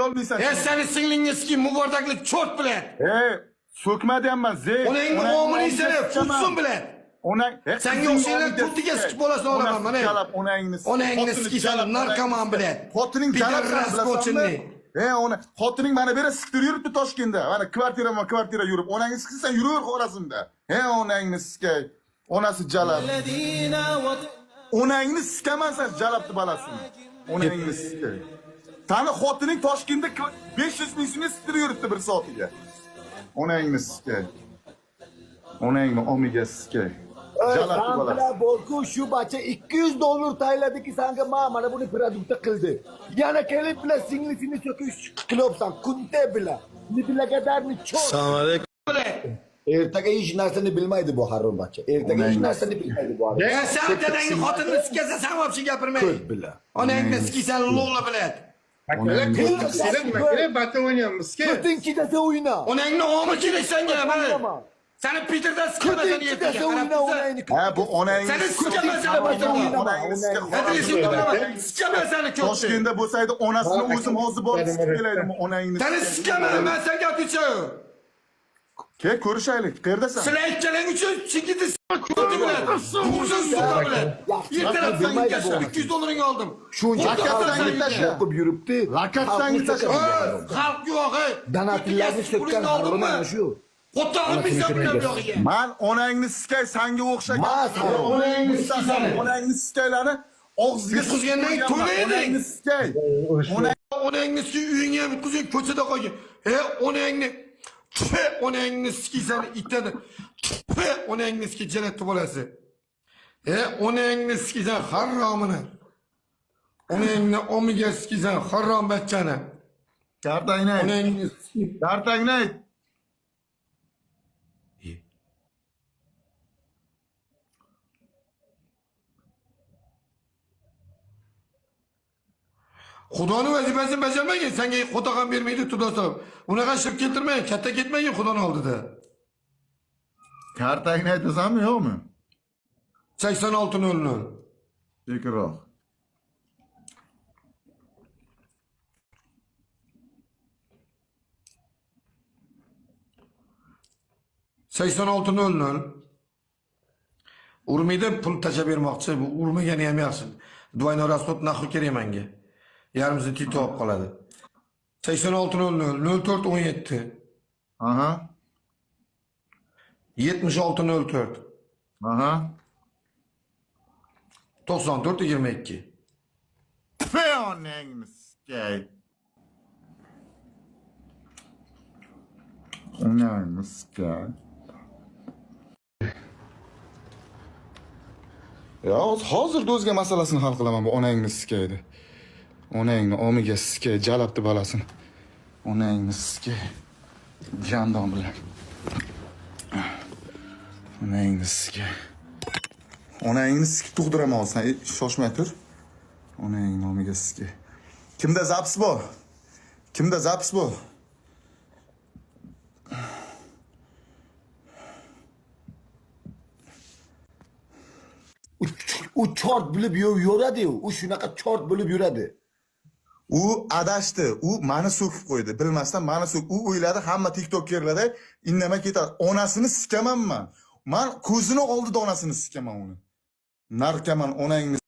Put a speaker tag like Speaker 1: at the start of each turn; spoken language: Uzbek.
Speaker 1: olmaysan.
Speaker 2: Seni singlingiz mubordaklik chort bilan.
Speaker 1: So'kma deyapman, zey.
Speaker 2: Onangni omili seni futsun bilan. Senga o'xshagan kurtiga sikib bolasini olaman mana. Onangni sikisani narkoman bilan.
Speaker 1: Xotining bilasizmi? Xotining mana bera siktirib yuribdi Toshkentda. Mana kvartira yurib. Onangni siksan yuraver Xorazmda. Onangni sikay. Onasi jalab. Onangni sikaman sen jalabni balasini. Onangni sikay. Tani xotining Toshkentda 500 ming so'mga siktirib yuribdi bir soatiga. Onangni sikay. Onangni omiga sikay. Jalabni balasini.
Speaker 3: Bolku shu bacha $200 tayladiki senga mana buni produkt qildi. Yana kelib bilan singlisini so'kish qilibsan. Kunte bilan. Nibilagadarni cho'q.
Speaker 4: Assalomu alaykum.
Speaker 3: Ertaga hech narsani bilmaydi bu Harun bacha. Ertaga hech narsani bilmaydi bu Harun.
Speaker 2: Sen dadangni xotinini sikasa sen vobshe gapirmay.
Speaker 3: Ko'z bilan.
Speaker 2: Onangni sikisan lo'la bilan.
Speaker 3: To'rtinchida o'yna.
Speaker 2: Onangni omi kerak senga mana. Seni Peter'dan sikamasan
Speaker 3: To'rtinchida o'yna onangni.
Speaker 1: Bu onangni
Speaker 2: seni sikamasan sikamasan ko'p.
Speaker 1: Toshkentda bo'lsaydi onasini o'zim hozir borib sikib kelaydim onangni.
Speaker 2: Seni sikamaman men senga aytishim.
Speaker 1: Kel ko'rishaylik. Qayerdasan?
Speaker 2: Sizlar ikkalang uchun chigitni ko'rdi bilan. Uzun suqa bilan. Ertalab sen $200 oldim.
Speaker 3: Shuncha o'qib yuribdi.
Speaker 1: Rakatsangiz tasha.
Speaker 2: Xalq yo'q.
Speaker 3: Danatillarni so'kkan Harun mana shu.
Speaker 2: Qo'tog'im bizdan yo'g'iga.
Speaker 1: Men onangni sikay sanga o'xshagan.
Speaker 3: Onangni
Speaker 1: sikay. Onangni sikaylarni og'ziga
Speaker 2: Yutqizgandan to'laydi.
Speaker 1: Onangni sikay.
Speaker 2: Onangni sikay uyingga ham yutqizib ko'chada qo'ygan. Onangni sikaysan itadi. Onangni sikay jannatda bo'lasiz. Onangni sikaysan haromini. Onangni omiga sikaysan harom bachchani.
Speaker 1: Gardangni ayt.
Speaker 2: Onangni sikay.
Speaker 1: Gardangni ayt.
Speaker 2: Xudoni vazifasini bajarmagan, senga xudo ham bermaydi tudosim. Unaqa shirk keltirmang, katta ketmagin xudoni oldida.
Speaker 1: Kartangni aytasanmi yo'qmi?
Speaker 2: 8600.
Speaker 1: Tekrar.
Speaker 2: Urmida pul tashlab bermoqchi, bu urmagani ham yaxshi. Двойной расход naqi kerak menga. Yarimizni tito olib qoladi. 8600 0417.
Speaker 1: Aha.
Speaker 2: 7604.
Speaker 1: Aha.
Speaker 2: 9422.
Speaker 1: Onangni sikay. Onangni sikay. Ya hozirda o'zga masalasini hal qilaman bu onangni sikaydi. Onangni omiga sikay, jalabdi balasini. Onangni sikay. Jandon bilan. Onangni sikay. Onangni sikib tug'diraman sen, shoshmay tur. Onangni omiga sikay. Kimda zaps bor? Kimda zaps bor?
Speaker 3: U chort bilib yuradi, u shunaqa chort bilib yuradi.
Speaker 1: U adashdi, u meni so'kib qo'ydi. Bilmasdan meni u o'yladi, hamma TikTokkerlarda indamay ketadi. Onasini sikaman men. Men ko'zini oldida onasini sikaman uni. Narkoman onangni